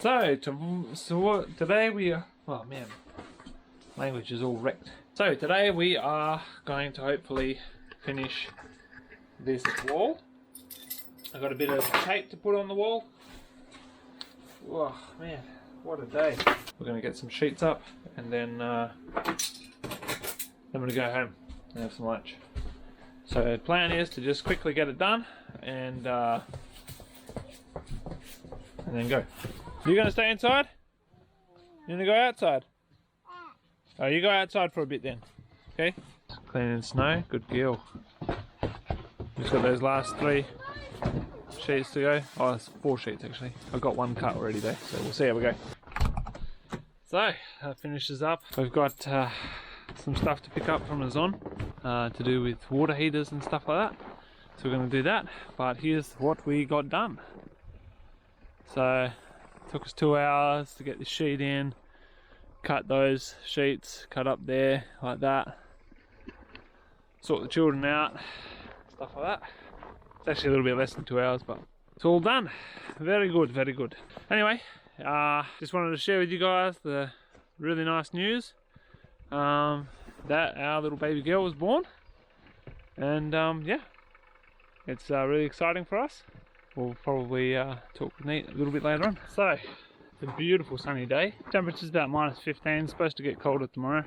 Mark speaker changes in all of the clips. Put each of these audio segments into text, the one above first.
Speaker 1: So today we are, oh man, language is all wrecked. So today we are going to hopefully finish this wall. I've got a bit of tape to put on the wall. Oh man, what a day. We're going to get some sheets up and then I'm going to go home and have some lunch. So the plan is to just quickly get it done and then go. You gonna stay inside? You gonna go outside? Oh, you go outside for a bit then. Okay? Cleaning snow, good girl. Just got those last 3 sheets to go. Oh, it's 4 sheets actually. I've got 1 cut already though, so we'll see how we go. So, that finishes up. We've got some stuff to pick up from OZON to do with water heaters and stuff like that. So we're gonna do that, but here's what we got done. So, took us 2 hours to get the sheet in, cut those sheets, cut up there like that, sort the children out, stuff like that. It's actually a little bit less than 2 hours, but it's all done. Very good, very good. Anyway, just wanted to share with you guys the really nice news that our little baby girl was born, and yeah, it's really exciting for us. We'll probably talk with Nate a little bit later on. So, it's a beautiful sunny day. Temperature's about -15, supposed to get colder tomorrow.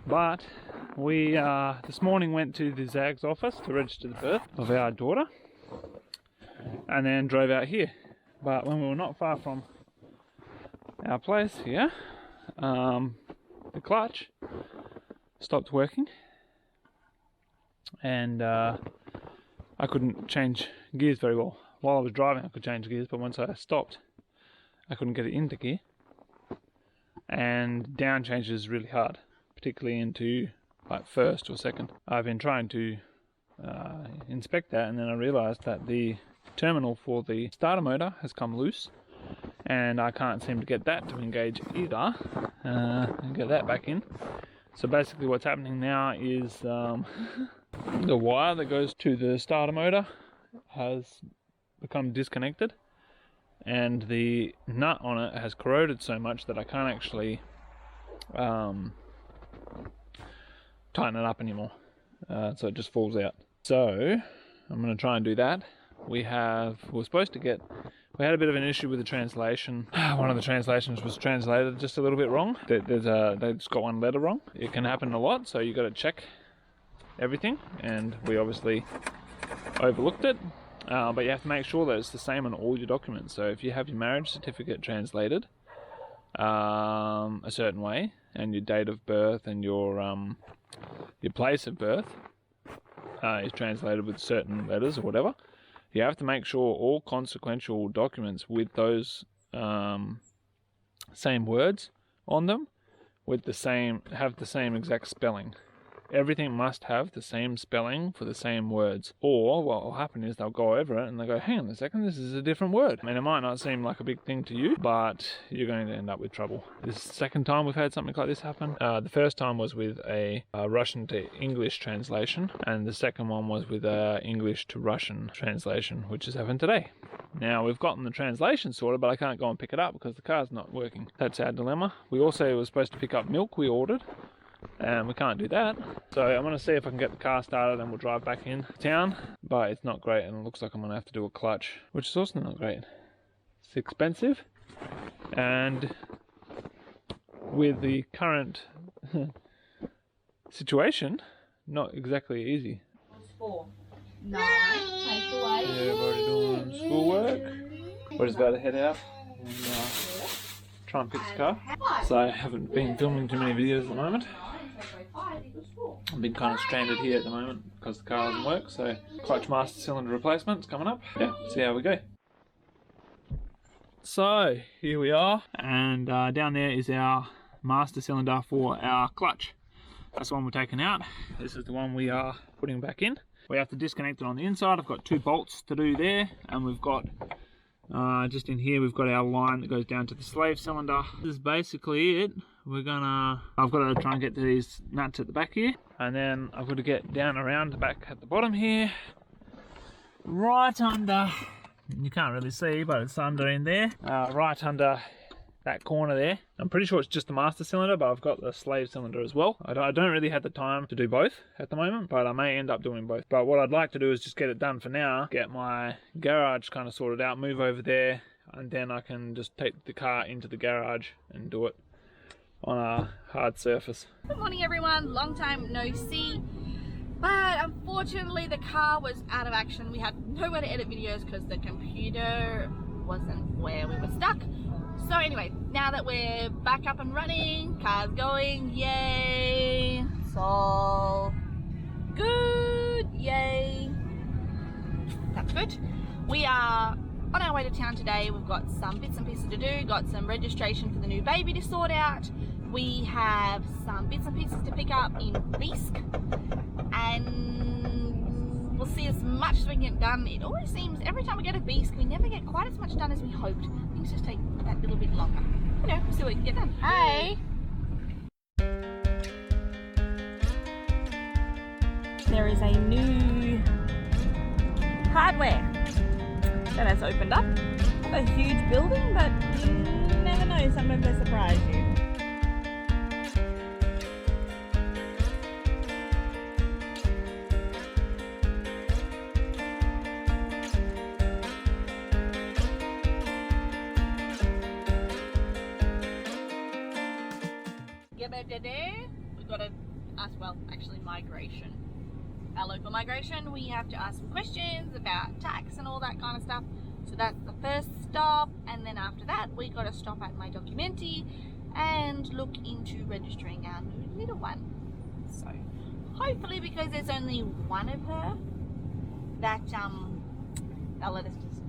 Speaker 1: But we this morning went to the ZAG's office to register the birth of our daughter and then drove out here. But when we were not far from our place here, the clutch stopped working and I couldn't change gears very well. While I was driving I could change gears, but once I stopped I couldn't get it into gear. And down change is really hard, particularly into like first or second. I've been trying to inspect that, and then I realised that the terminal for the starter motor has come loose and I can't seem to get that to engage either and get that back in. So basically what's happening now is the wire that goes to the starter motor has become disconnected and the nut on it has corroded so much that I can't actually tighten it up anymore, so it just falls out. So I'm going to try and do that. We had a bit of an issue with the translation. One of the translations was translated just a little bit wrong. They just got 1 letter wrong. It can happen a lot, so you got to check everything, and we obviously overlooked it, but you have to make sure that it's the same on all your documents. So if you have your marriage certificate translated a certain way, and your date of birth and your place of birth is translated with certain letters or whatever, you have to make sure all consequential documents with those same words on them have the same exact spelling. Everything must have the same spelling for the same words, or what will happen is they'll go over it and they'll go, hang on a second, this is a different word. I mean, it might not seem like a big thing to you, but you're going to end up with trouble. This is the second time we've had something like this happen. The first time was with a Russian to English translation, and the second one was with a English to Russian translation, which has happened today. Now, we've gotten the translation sorted, but I can't go and pick it up because the car's not working. That's our dilemma. We also were supposed to pick up milk we ordered, and we can't do that. So I'm going to see if I can get the car started and we'll drive back in town, but it's not great and it looks like I'm going to have to do a clutch, which is also not great. It's expensive, and with the current situation, not exactly easy.
Speaker 2: What's for? 9, take away.
Speaker 1: Yeah, everybody doing schoolwork. We're just about to head out and try and fix the car. So I haven't been filming too many videos at the moment. I've been kind of stranded here at the moment because the car doesn't work, so clutch master cylinder replacement's coming up. Yeah, see how we go. So here we are, and down there is our master cylinder for our clutch. That's the one we're taking out. This is the one we are putting back in. We have to disconnect it on the inside. I've got 2 bolts to do there, and we've got just in here we've got our line that goes down to the slave cylinder. This is basically it. I've got to try and get to these nuts at the back here, and then I've got to get down around the back at the bottom here, right under You can't really see, but it's under in there, right under that corner there. I'm pretty sure it's just the master cylinder, but I've got the slave cylinder as well. I don't really have the time to do both at the moment, but I may end up doing both. But what I'd like to do is just get it done for now, get my garage kind of sorted out, move over there, and then I can just take the car into the garage and do it on a hard surface.
Speaker 2: Good morning everyone, long time no see. But unfortunately the car was out of action. We had nowhere to edit videos because the computer wasn't where we were stuck. So anyway, now that we're back up and running, car's going, yay! It's all good, yay! That's good. We are on our way to town today. We've got some bits and pieces to do, got some registration for the new baby to sort out. We have some bits and pieces to pick up in Bisk, and we'll see as much as we can get done. It always seems every time we go to Bisk, we never get quite as much done as we hoped. Things just take that little bit longer. You know, we'll see what we can get done. Hey! There is a new hardware that has opened up. Not a huge building, but you never know, sometimes they surprise you. We've got to ask, well, actually migration. Our local migration, we have to ask some questions about tax and all that kind of stuff. So that's the first stop, and then after that we got to stop at my documenti and look into registering our new little one. So hopefully, because there's only one of her, that they'll let us just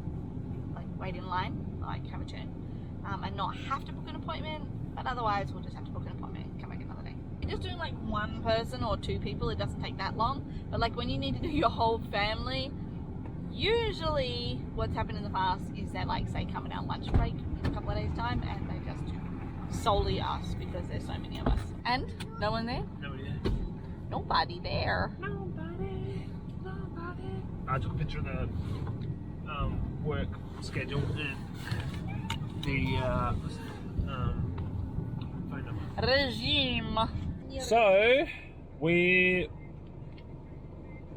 Speaker 2: like wait in line, like have a turn, and not have to book an appointment. But otherwise we'll just have to book an appointment and come back another day. Just doing like one person or two people, it doesn't take that long. But like when you need to do your whole family, usually what's happened in the past is they're like, say, coming out lunch break in a couple of days time, and they just solely us because there's so many of us. And no one there?
Speaker 1: Nobody there.
Speaker 2: Nobody there.
Speaker 1: Nobody. I took a picture of the work schedule and the phone number.
Speaker 2: Regime.
Speaker 1: So we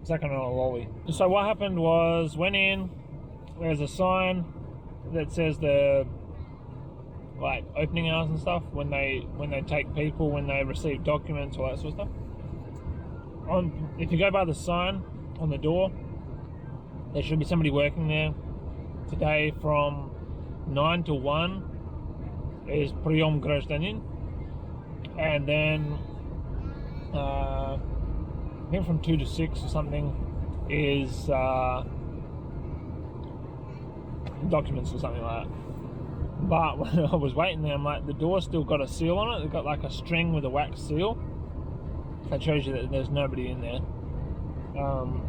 Speaker 1: second on a lolly. So what happened was, went in, there's a sign that says the like opening hours and stuff, when they take people, when they receive documents, all that sort of stuff. If you go by the sign on the door, there should be somebody working there today from 9 to 1 is прием гражданин, and then I think from 2 to 6 or something is documents or something like that. But when I was waiting there, I'm like, the door's still got a seal on it. It's got like a string with a wax seal that shows you that there's nobody in there.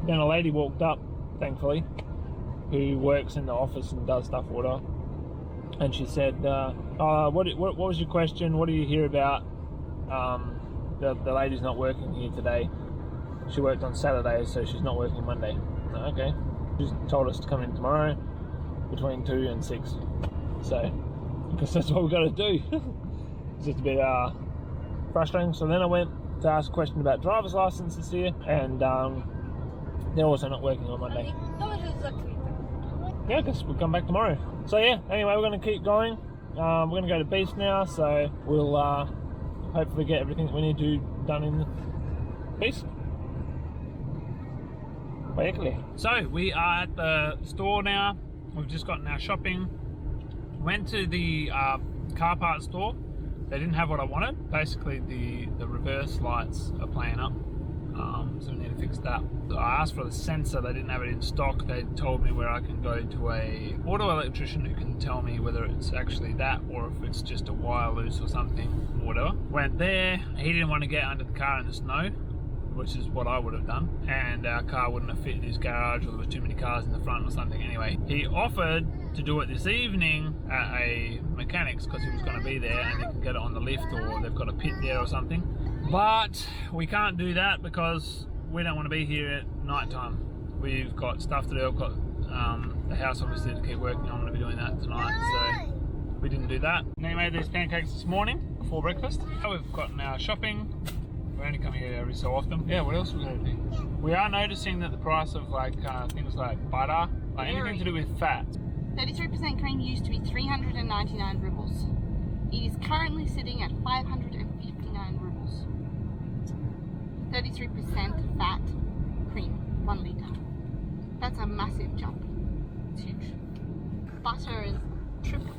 Speaker 1: Then a lady walked up, thankfully, who works in the office and does stuff for her, and she said, what was your question? What are you here about? The lady's not working here today. She worked on Saturday, so she's not working Monday. Okay. She's told us to come in tomorrow between 2 and 6. So, because that's what we've got to do. It's just a bit frustrating. So then I went to ask a question about driver's licenses here, and they're also not working on Monday. Yeah, I guess we'll come back tomorrow. So yeah, anyway, we're going to keep going. We're going to go to Beast now, so we'll hopefully get everything we need to do done in Beast. So we are at the store now. We've just gotten our shopping. Went to the car parts store. They didn't have what I wanted. Basically the reverse lights are playing up, so we need to fix that. So I asked for the sensor. They didn't have it in stock. They told me where I can go to a auto electrician who can tell me whether it's actually that or if it's just a wire loose or something or whatever. Went there. He didn't want to get under the car in the snow, which is what I would have done, and our car wouldn't have fit in his garage, or there was too many cars in the front or something. Anyway, he offered to do it this evening at a mechanic's because he was going to be there and he can get it on the lift, or they've got a pit there or something. But we can't do that because we don't want to be here at night time. We've got stuff to do. I've got the house obviously to keep working. I'm going to be doing that tonight, so we didn't do that. And then we made these pancakes this morning before breakfast. We've gotten our shopping. We're only coming here every so often. Yeah, what else are we going to do? We are noticing that the price of like things like butter, like anything to do with fat.
Speaker 2: 33% cream used to be 399 rubles. It is currently sitting at 559 rubles. 33% fat cream, 1 litre. That's a massive jump. It's huge. Butter is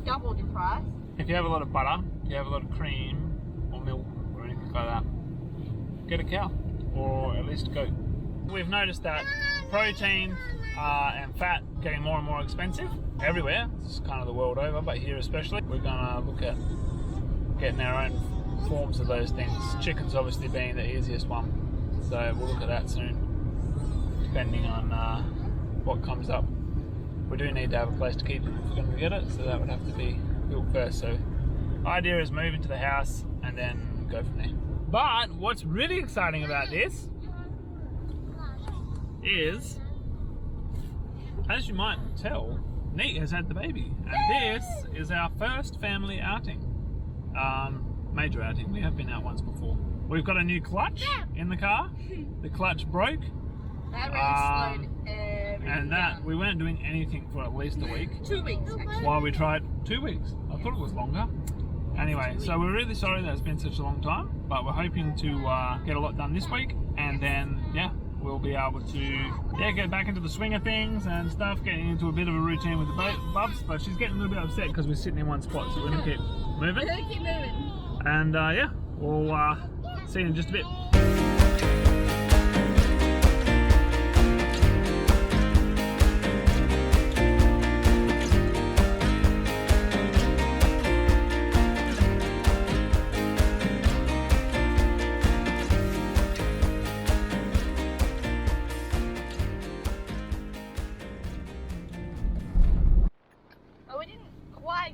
Speaker 2: doubled in price.
Speaker 1: If you have a lot of butter, if you have a lot of cream or milk or anything like that, get a cow or at least a goat. We've noticed that protein and fat getting more and more expensive everywhere. It's kind of the world over, but here especially. We're gonna look at getting our own forms of those things. Chicken's obviously being the easiest one, so we'll look at that soon, depending on what comes up. We do need to have a place to keep it if we're going to get it, so that would have to be built first. So idea is move into the house and then go from there. But what's really exciting about this is, as you might tell, Neat has had the baby, and this is our first family outing. Major outing. We have been out once before. We've got a new clutch in the car. The clutch broke.
Speaker 2: That really slowed everything
Speaker 1: and that
Speaker 2: down.
Speaker 1: we weren't doing anything for at least a week.
Speaker 2: 2 weeks actually.
Speaker 1: While we tried 2 weeks. I thought it was longer. Anyway, so we're really sorry that it's been such a long time, but we're hoping to get a lot done this week, and then yeah, we'll be able to get back into the swing of things and stuff, getting into a bit of a routine with the Bubs. But she's getting a little bit upset because we're sitting in one spot, so we're gonna keep moving.
Speaker 2: We're gonna keep moving.
Speaker 1: And yeah, we'll see you in just a bit.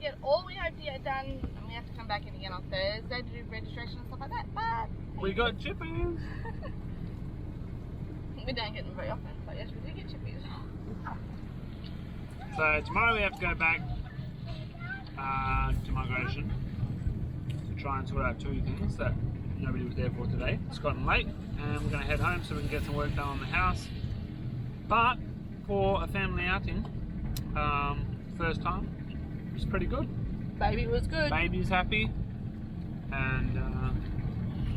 Speaker 2: Get all we hope to get done, and we have to come back in again on Thursday to do registration and stuff like that, but
Speaker 1: we got chippies.
Speaker 2: We don't get them very often, but yes, we do get chippies.
Speaker 1: So tomorrow we have to go back to migration to try and sort out 2 things that nobody was there for today. It's gotten late and we're going to head home so we can get some work done on the house. But for a family outing, first time, it was pretty good.
Speaker 2: Baby was good.
Speaker 1: Baby's happy, and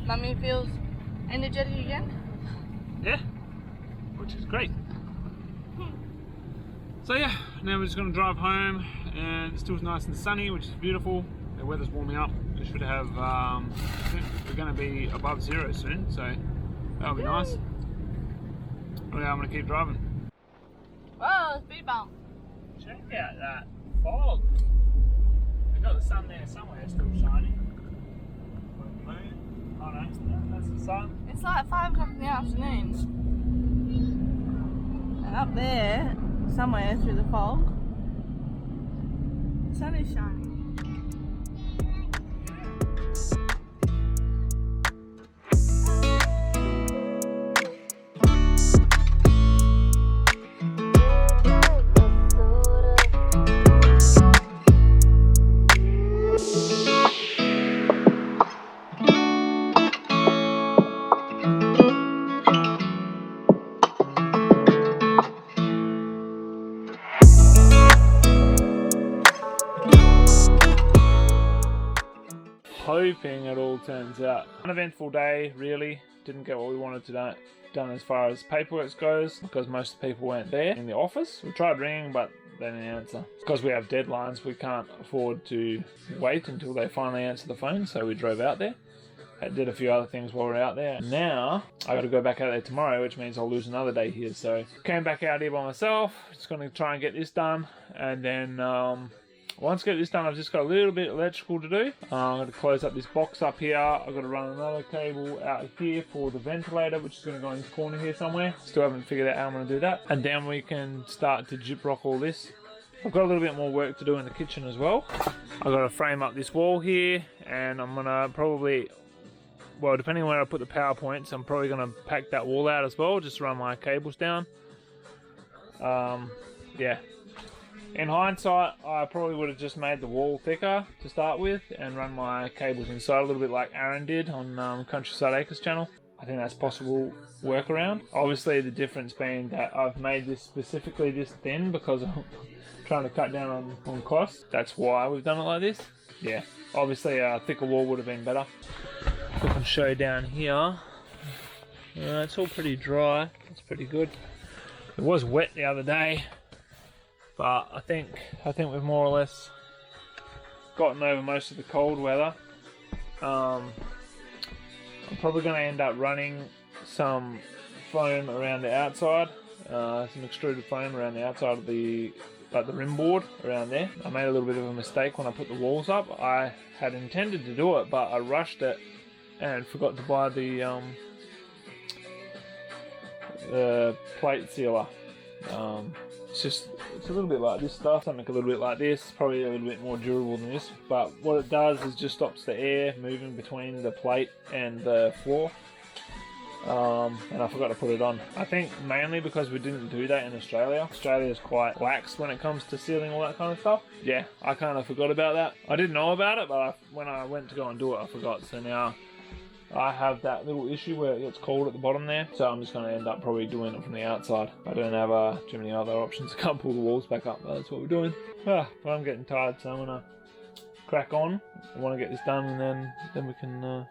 Speaker 2: Mummy feels energetic again.
Speaker 1: Yeah, which is great. So yeah, now we're just going to drive home, and it's still nice and sunny, which is beautiful. The weather's warming up. We should have, I think we're going to be above 0 soon, so that'll be nice. Well, yeah, I'm going to keep driving.
Speaker 2: Whoa, speed bump.
Speaker 1: Check out that fog. We've got the sun there somewhere still shining. Moon. Oh no, that's the sun.
Speaker 2: It's like 5 o'clock in the afternoon. And up there, somewhere through the fog, the sun is shining.
Speaker 1: Hoping it all turns out. Uneventful day, really. Didn't get what we wanted to done as far as paperwork goes, because most of the people weren't there in the office. We tried ringing, but they didn't answer. Because we have deadlines, we can't afford to wait until they finally answer the phone, so we drove out there. I did a few other things while we were out there. Now, I got to go back out there tomorrow, which means I'll lose another day here. So, came back out here by myself. Just going to try and get this done, and then once I get this done, I've just got a little bit of electrical to do. I'm going to close up this box up here. I've got to run another cable out here for the ventilator, which is going to go in the corner here somewhere. Still haven't figured out how I'm going to do that. And then we can start to gyprock all this. I've got a little bit more work to do in the kitchen as well. I've got to frame up this wall here, and I'm going to probably, well, depending on where I put the power points, I'm probably going to pack that wall out as well, just run my cables down. yeah. In hindsight, I probably would have just made the wall thicker to start with and run my cables inside a little bit like Aaron did on Countryside Acres channel. I think that's possible workaround. Obviously the difference being that I've made this specifically this thin because I'm trying to cut down on costs. That's why we've done it like this. Yeah, obviously a thicker wall would have been better. I can show down here. It's all pretty dry. It's pretty good. It was wet the other day. But I think we've more or less gotten over most of the cold weather. I'm probably going to end up running some foam around the outside, some extruded foam around the outside of the rim board around there. I made a little bit of a mistake when I put the walls up. I had intended to do it, but I rushed it and forgot to buy the plate sealer. It's a little bit like this stuff, something a little bit like this, probably a little bit more durable than this, but what it does is just stops the air moving between the plate and the floor, and I forgot to put it on. I think mainly because we didn't do that in Australia. Australia is quite lax when it comes to sealing all that kind of stuff. Yeah, I kind of forgot about that. I didn't know about it, but when I went to go and do it, I forgot, so now I have that little issue where it gets cold at the bottom there, so I'm just going to end up probably doing it from the outside. I don't have too many other options. I can't pull the walls back up, but that's what we're doing. But I'm getting tired, so I'm going to crack on. I want to get this done, and then we can... then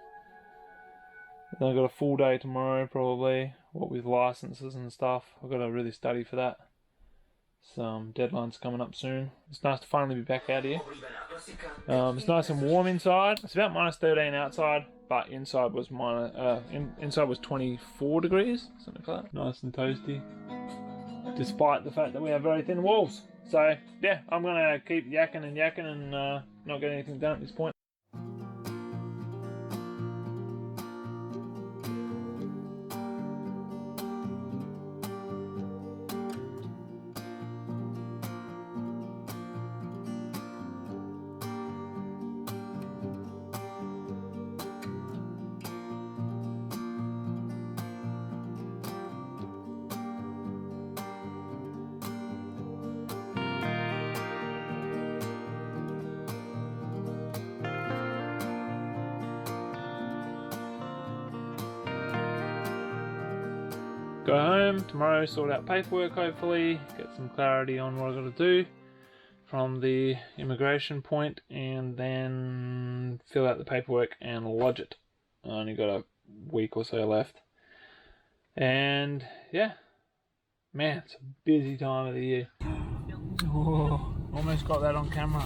Speaker 1: I've got a full day tomorrow, probably, what with licenses and stuff. I've got to really study for that. Some deadlines coming up soon. It's nice to finally be back out here. It's nice and warm inside. It's about -13 outside, but inside was inside was 24 degrees, something like that. Nice and toasty, despite the fact that we have very thin walls. So yeah, I'm gonna keep yakking and not get anything done at this point. Go home tomorrow, sort out paperwork, hopefully get some clarity on what I've got to do from the immigration point, and then fill out the paperwork and lodge it. I only got a week or so left, and yeah, man, it's a busy time of the year. Oh, almost got that on camera.